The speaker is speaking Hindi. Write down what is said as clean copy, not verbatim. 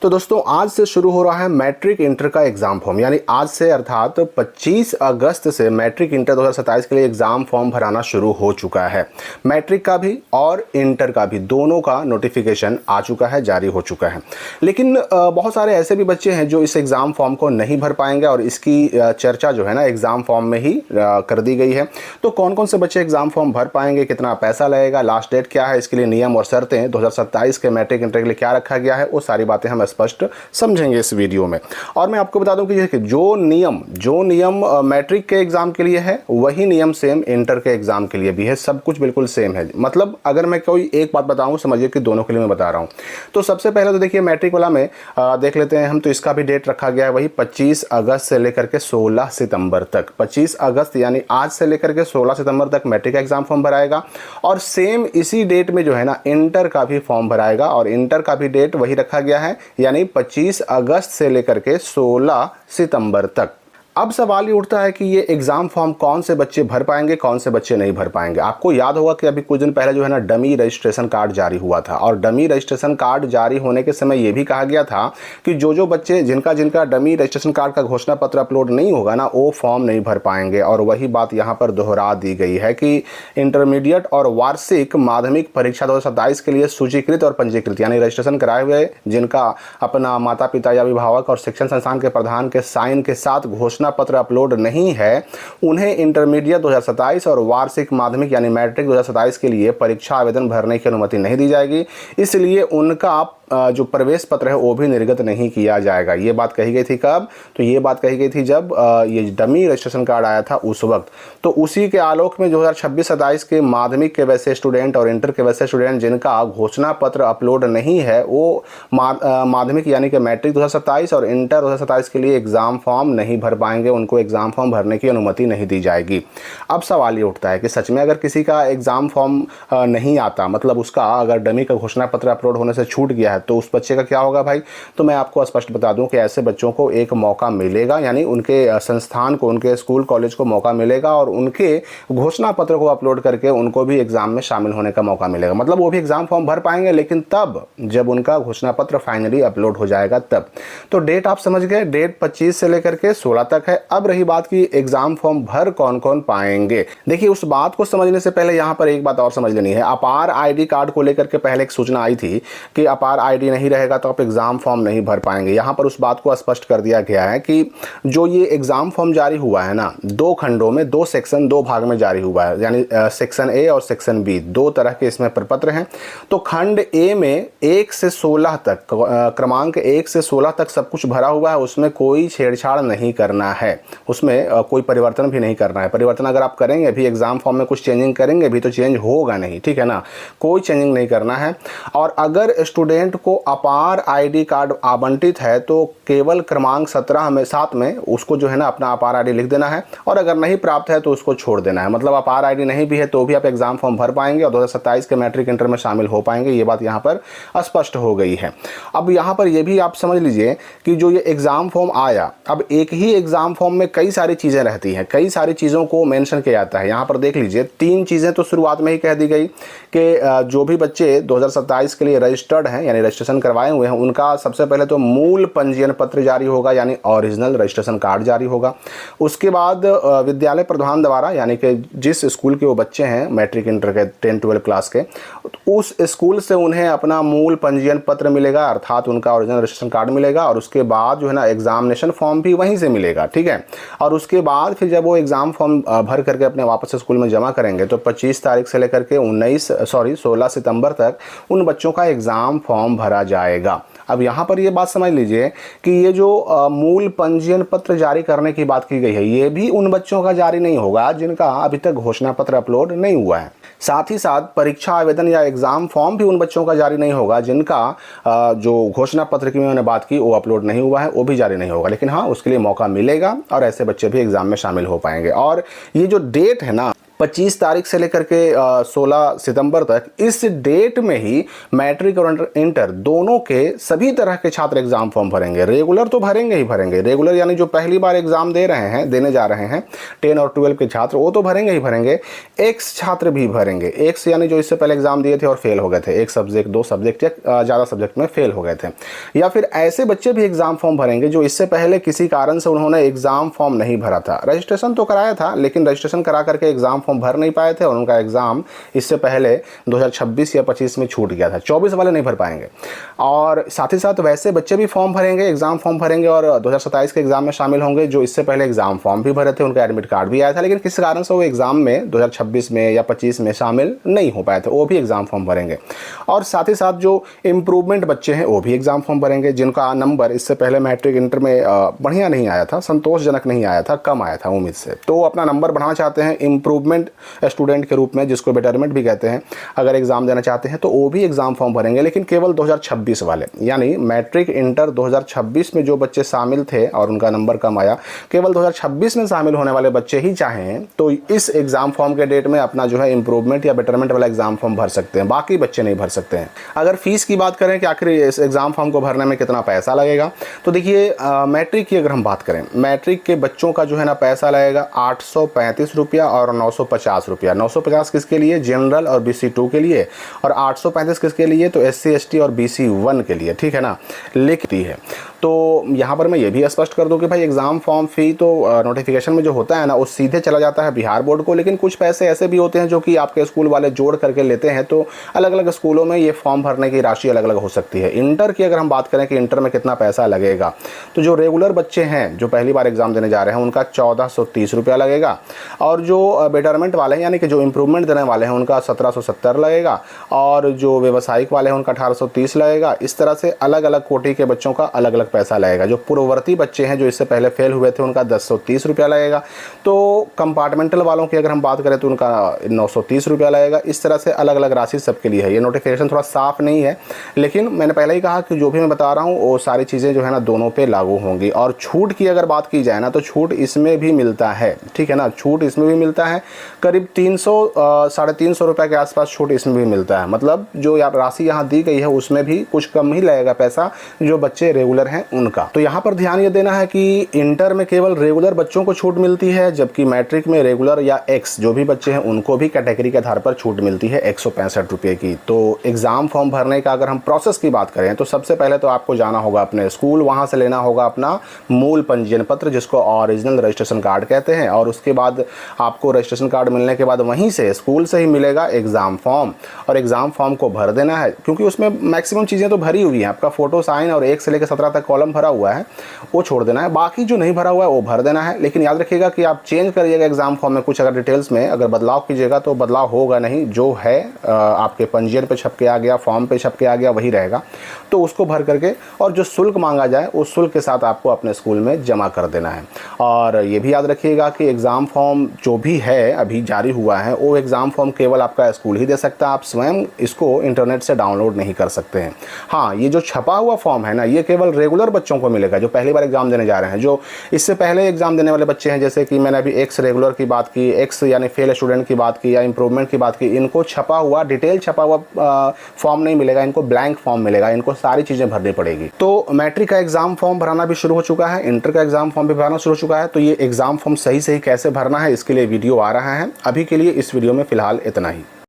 तो दोस्तों आज से शुरू हो रहा है मैट्रिक इंटर का एग्जाम फॉर्म, यानी आज से अर्थात 25 अगस्त से मैट्रिक इंटर 2027 के लिए एग्जाम फॉर्म भराना शुरू हो चुका है। मैट्रिक का भी और इंटर का भी दोनों का नोटिफिकेशन आ चुका है, जारी हो चुका है। लेकिन बहुत सारे ऐसे भी बच्चे हैं जो इस एग्जाम फॉर्म को नहीं भर पाएंगे और इसकी चर्चा जो है ना एग्जाम फॉर्म में ही कर दी गई है। तो कौन कौन से बच्चे एग्जाम फॉर्म भर पाएंगे, कितना पैसा लगेगा, लास्ट डेट क्या है, इसके लिए नियम और शर्तें 2027 के मैट्रिक इंटर के लिए क्या रखा गया है, वो सारी बातें हम स्पष्ट समझेंगे इस वीडियो में। और मैं आपको बता दूं कि जो नियम मैट्रिक के एग्जाम के लिए है वही नियम सेम इंटर के एग्जाम के लिए भी है। सब कुछ बिल्कुल सेम है। मतलब अगर मैं कोई एक बात बताऊं समझिए कि दोनों के लिए मैं बता रहा हूं। तो सबसे पहले तो देखिए मैट्रिक वाला में देख लेते हैं हम। तो इसका भी डेट रखा गया है वही 25 अगस्त से लेकर के 16 सितंबर तक। 25 अगस्त यानी आज से लेकर के 16 सितंबर तक मैट्रिक का एग्जाम फॉर्म भराएगा और सेम इसी डेट में जो है ना इंटर का भी फॉर्म भराएगा और इंटर का भी डेट वही रखा गया है, यानी 25 अगस्त से लेकर के 16 सितंबर तक। अब सवाल ये उठता है कि ये एग्जाम फॉर्म कौन से बच्चे भर पाएंगे, कौन से बच्चे नहीं भर पाएंगे। आपको याद होगा कि अभी कुछ दिन पहले जो है ना डमी रजिस्ट्रेशन कार्ड जारी हुआ था और डमी रजिस्ट्रेशन कार्ड जारी होने के समय ये भी कहा गया था कि जो बच्चे जिनका डमी रजिस्ट्रेशन कार्ड का घोषणा पत्र अपलोड नहीं होगा ना वो फॉर्म नहीं भर पाएंगे। और वही बात यहाँ पर दोहरा दी गई है कि इंटरमीडिएट और वार्षिक माध्यमिक परीक्षा 2027 के लिए सूचीकृत और पंजीकृत यानी रजिस्ट्रेशन कराए हुए जिनका अपना माता पिता या अभिभावक और शिक्षण संस्थान के प्रधान के साइन के साथ घोषणा पत्र अपलोड नहीं है, उन्हें इंटरमीडिएट 2027 और वार्षिक माध्यमिक यानी मैट्रिक 2027 के लिए परीक्षा आवेदन भरने की अनुमति नहीं दी जाएगी। इसलिए उनका जो प्रवेश पत्र है वो भी निर्गत नहीं किया जाएगा। ये बात कही गई थी कब? तो ये बात कही गई थी जब ये डमी रजिस्ट्रेशन कार्ड आया था उस वक्त। तो उसी के आलोक में 2026-27 के माध्यमिक के वैसे स्टूडेंट और इंटर के वैसे स्टूडेंट जिनका घोषणा पत्र अपलोड नहीं है वो माध्यमिक यानी कि मैट्रिक 2027 और इंटर 2027 के लिए एग्जाम फॉर्म नहीं भर पाएंगे, उनको एग्जाम फॉर्म भरने की अनुमति नहीं दी जाएगी। अब सवाल ये उठता है कि सच में अगर किसी का एग्जाम फॉर्म नहीं आता, मतलब उसका अगर डमी का घोषणा पत्र अपलोड होने से छूट गया है तो उस बच्चे का क्या होगा भाई? तो मैं आपको स्पष्ट बता दूं कि ऐसे बच्चों को एक मौका मिलेगा, यानी उनके संस्थान को, उनके स्कूल कॉलेज को मौका मिलेगा और उनके घोषणा पत्र को अपलोड करके उनको भी एग्जाम में शामिल होने का मौका मिलेगा। मतलब वो भी एग्जाम फॉर्म भर पाएंगे, लेकिन तब जब उनका घोषणा पत्र फाइनली अपलोड हो जाएगा तब। तो डेट आप समझ गए, डेट 25 से लेकर के 16 तक है। अब रही बात की एग्जाम फॉर्म भर कौन कौन पाएंगे। देखिए उस बात को समझने से पहले यहाँ पर एक बात और समझ लेनी है। अपार आईडी कार्ड को लेकर के पहले एक सूचना आई थी कि अपार आईडी नहीं रहेगा तो आप एग्जाम फॉर्म नहीं भर पाएंगे। यहां पर उस बात को स्पष्ट कर दिया गया है कि जो ये एग्जाम फॉर्म जारी हुआ है ना, दो खंडों में, दो सेक्शन, दो भाग में जारी हुआ है, यानी सेक्शन ए और सेक्शन बी, दो तरह के इसमें प्रपत्र हैं। तो खंड ए में 1 से 16 तक, क्रमांक 1 से 16 तक सब कुछ भरा हुआ है, उसमें कोई छेड़छाड़ नहीं करना है, उसमें कोई परिवर्तन भी नहीं करना है। परिवर्तन अगर आप करेंगे भी, एग्जाम फॉर्म में कुछ चेंजिंग करेंगे भी तो चेंज होगा नहीं, ठीक है ना, कोई चेंजिंग नहीं करना है। और अगर स्टूडेंट को अपार आईडी कार्ड आवंटित है तो केवल क्रमांक 17 में 7 में उसको जो है ना अपना अपार आईडी लिख देना है और अगर नहीं प्राप्त है तो उसको छोड़ देना है। मतलब अपार आईडी नहीं भी है तो भी आप एग्जाम फॉर्म भर पाएंगे और 2027 के मैट्रिक इंटर में शामिल हो पाएंगे। ये बात यहाँ पर स्पष्ट हो गई है। अब यहाँ पर यह भी आप समझ लीजिए कि जो ये एग्जाम फॉर्म आया, अब एक ही एग्जाम फॉर्म में कई सारी चीजें रहती हैं, कई सारी चीजों को मेंशन किया जाता है। यहाँ पर देख लीजिए 3 चीजें तो शुरुआत में ही कह दी गई कि जो भी बच्चे 2027 के लिए रजिस्टर्ड हैं यानी रजिस्ट्रेशन करवाए हुए हैं उनका सबसे पहले तो मूल पंजीयन पत्र जारी होगा यानी ओरिजिनल रजिस्ट्रेशन कार्ड जारी होगा। उसके बाद विद्यालय प्रधान द्वारा, यानी कि जिस स्कूल के वो बच्चे हैं मैट्रिक इंटर के 10-12 क्लास के, उस स्कूल से उन्हें अपना मूल पंजीयन पत्र मिलेगा, अर्थात उनका ओरिजिनल रजिस्ट्रेशन कार्ड मिलेगा। और उसके बाद जो है ना एग्जामिनेशन फॉर्म भी वहीं से मिलेगा, ठीक है। और उसके बाद फिर जब वो एग्जाम फॉर्म भर करके अपने वापस स्कूल में जमा करेंगे तो 25 तारीख से लेकर के 16 सितंबर तक उन बच्चों का एग्जाम फॉर्म भरा जाएगा। अब यहाँ पर ये बात समझ लीजिए कि ये जो मूल पंजीयन पत्र जारी करने की बात की गई है ये भी उन बच्चों का जारी नहीं होगा जिनका अभी तक घोषणा पत्र अपलोड नहीं हुआ है। साथ ही साथ परीक्षा आवेदन या एग्जाम फॉर्म भी उन बच्चों का जारी नहीं होगा जिनका जो घोषणा पत्र की मैंने बात की वो अपलोड नहीं हुआ है, वो भी जारी नहीं होगा। लेकिन हाँ, उसके लिए मौका मिलेगा और ऐसे बच्चे भी एग्जाम में शामिल हो पाएंगे। और ये जो डेट है ना 25 तारीख से लेकर के 16 सितंबर तक, इस डेट में ही मैट्रिक और इंटर दोनों के सभी तरह के छात्र एग्जाम फॉर्म भरेंगे। रेगुलर तो भरेंगे ही भरेंगे, रेगुलर यानी जो पहली बार एग्जाम दे रहे हैं, देने जा रहे हैं 10 और 12 के छात्र, वो तो भरेंगे ही भरेंगे। एक्स छात्र भी भरेंगे। एक्स यानी जो इससे पहले एग्जाम दिए थे और फेल हो गए थे, एक सब्जेक्ट, 2 सब्जेक्ट या ज़्यादा सब्जेक्ट में फेल हो गए थे, या फिर ऐसे बच्चे भी एग्जाम फॉर्म भरेंगे जो इससे पहले किसी कारण से उन्होंने एग्जाम फॉर्म नहीं भरा था। रजिस्ट्रेशन तो कराया था लेकिन रजिस्ट्रेशन करा करके एग्जाम फॉर्म भर नहीं पाए थे और उनका एग्जाम इससे पहले 2026 या 25 में छूट गया था। 24 वाले नहीं भर पाएंगे। और साथ ही साथ वैसे बच्चे भी फॉर्म भरेंगे, एग्जाम फॉर्म भरेंगे और 2027 के एग्जाम में शामिल होंगे जो इससे पहले एग्जाम फॉर्म भी भरे थे, उनका एडमिट कार्ड भी आया था, लेकिन किसी कारण से वो एग्जाम में 2026 में या 25 में शामिल नहीं हो पाए थे, वो भी एग्जाम फॉर्म भरेंगे। और साथ ही साथ जो इम्प्रूवमेंट बच्चे हैं वो भी एग्जाम फॉर्म भरेंगे, जिनका नंबर इससे पहले मैट्रिक इंटर में बढ़िया नहीं आया था, संतोषजनक नहीं आया था, कम आया था उम्मीद से, तो अपना नंबर बढ़ाना चाहते हैं इम्प्रूवमेंट स्टूडेंट के रूप में, जिसको बेटरमेंट भी कहते हैं, अगर एग्जाम देना चाहते हैं तो वो भी एग्जाम फॉर्म भरेंगे, लेकिन केवल 2026 वाले, यानी मैट्रिक इंटर 2026 में जो बच्चे शामिल थे और उनका नंबर कम आया, केवल 2026 में शामिल होने वाले बच्चे ही चाहें तो इस एग्जाम फॉर्म के डेट में अपना जो है इम्प्रूवमेंट या बेटरमेंट वाला एग्जाम फॉर्म भर सकते हैं, बाकी बच्चे नहीं भर सकते हैं। अगर फीस की बात करें कि आखिर इस एग्जाम फॉर्म को भरने में कितना पैसा लगेगा, तो देखिए मैट्रिक की अगर हम बात करें, मैट्रिक के बच्चों का जो है ना पैसा लगेगा 835 रुपया और 950 रुपया। 950 किसके लिए? जनरल और BC2 के लिए, और 835 किसके लिए? तो SC ST और BC1 के लिए, ठीक है ना, लिखती है। तो यहाँ पर मैं ये भी स्पष्ट कर दूं कि भाई एग्ज़ाम फॉर्म फ़ी तो नोटिफिकेशन में जो होता है ना वो सीधे चला जाता है बिहार बोर्ड को, लेकिन कुछ पैसे ऐसे भी होते हैं जो कि आपके स्कूल वाले जोड़ करके लेते हैं, तो अलग अलग स्कूलों में ये फॉर्म भरने की राशि अलग अलग हो सकती है। इंटर की अगर हम बात करें कि इंटर में कितना पैसा लगेगा, तो जो रेगुलर बच्चे हैं जो पहली बार एग्ज़ाम देने जा रहे हैं उनका 1430 रुपया लगेगा, और जो बेटरमेंट वाले हैं यानी कि जो इम्प्रूवमेंट देने वाले हैं उनका 1770 लगेगा, और जो व्यावसायिक वाले हैं उनका 1830 लगेगा। इस तरह से अलग अलग कोटि के बच्चों का अलग अलग पैसा लगेगा। जो पूर्ववर्ती बच्चे हैं जो इससे पहले फेल हुए थे उनका 1030 रुपया लगेगा। तो कंपार्टमेंटल वालों की अगर हम बात करें तो उनका 930 रुपया लगेगा। इस तरह से अलग अलग राशि सबके लिए है। ये नोटिफिकेशन थोड़ा साफ नहीं है, लेकिन मैंने पहले ही कहा कि जो भी मैं बता रहा हूँ वो सारी चीज़ें जो है ना दोनों पे लागू होंगी। और छूट की अगर बात की जाए ना तो छूट इसमें भी मिलता है, ठीक है ना, छूट इसमें भी मिलता है। करीब 300-350 रुपये के आसपास छूट इसमें भी मिलता है। मतलब जो राशि यहाँ दी गई है उसमें भी कुछ कम ही लगेगा पैसा जो बच्चे रेगुलर हैं उनका। तो यहाँ पर ध्यान ये देना है कि इंटर में केवल रेगुलर बच्चों को छूट मिलती है, जबकि मैट्रिक में रेगुलर या एक्स जो भी बच्चे हैं उनको भी कैटेगरी के आधार पर छूट मिलती है 165 रुपये की। तो एग्ज़ाम फॉर्म भरने का अगर हम प्रोसेस की बात करें तो सबसे पहले तो आपको जाना होगा अपने स्कूल, वहाँ से लेना होगा अपना मूल पंजीयन पत्र जिसको ओरिजिनल रजिस्ट्रेशन कार्ड कहते हैं, और उसके बाद आपको रजिस्ट्रेशन कार्ड मिलने के बाद वहीं से स्कूल से ही मिलेगा एग्ज़ाम फॉर्म, और एग्ज़ाम फॉर्म को भर देना है क्योंकि उसमें मैक्सिमम चीज़ें तो भरी हुई हैं। आपका फ़ोटो, साइन और 1 से लेकर 17 तक कॉलम भरा हुआ है, वो छोड़ देना है। बाकी जो नहीं भरा हुआ है वो भर देना है। लेकिन याद रखिएगा कि आप चेंज करिएगा एग्जाम फॉर्म में कुछ अगर डिटेल्स में अगर बदलाव कीजिएगा तो बदलाव होगा नहीं, जो है आपके पंजीयन पे छप के आ गया, फॉर्म पे छप के आ गया वही रहेगा। तो उसको भर करके और जो शुल्क मांगा जाए उस शुल्क के साथ आपको अपने स्कूल में जमा कर देना है। और ये भी याद रखिएगा कि एग्ज़ाम फॉर्म जो भी है अभी जारी हुआ है वो एग्ज़ाम फॉर्म केवल आपका स्कूल ही दे सकता है, आप स्वयं इसको इंटरनेट से डाउनलोड नहीं कर सकते हैं। हाँ, ये जो छपा हुआ फॉर्म है ना ये केवल रेगुलर बच्चों को मिलेगा जो पहली बार एग्जाम देने जा रहे हैं। जो इससे पहले एग्जाम देने वाले बच्चे हैं, जैसे कि मैंने अभी एक्स रेगुलर की बात की, एक्स यानी फेल स्टूडेंट की बात की या इंप्रूवमेंट की बात की, इनको छपा हुआ डिटेल छपा हुआ फॉर्म नहीं मिलेगा, इनको ब्लैंक फॉर्म मिलेगा, इनको सारी चीज़ें भरनी पड़ेगी। तो मैट्रिक का एग्जाम फॉर्म भराना भी शुरू हो चुका है, इंटर का एग्जाम फॉर्म भी भराना शुरू हो चुका है। तो ये एग्जाम फॉर्म सही सही कैसे भरना है इसके लिए वीडियो आ रहा है। अभी के लिए इस वीडियो में फिलहाल इतना ही।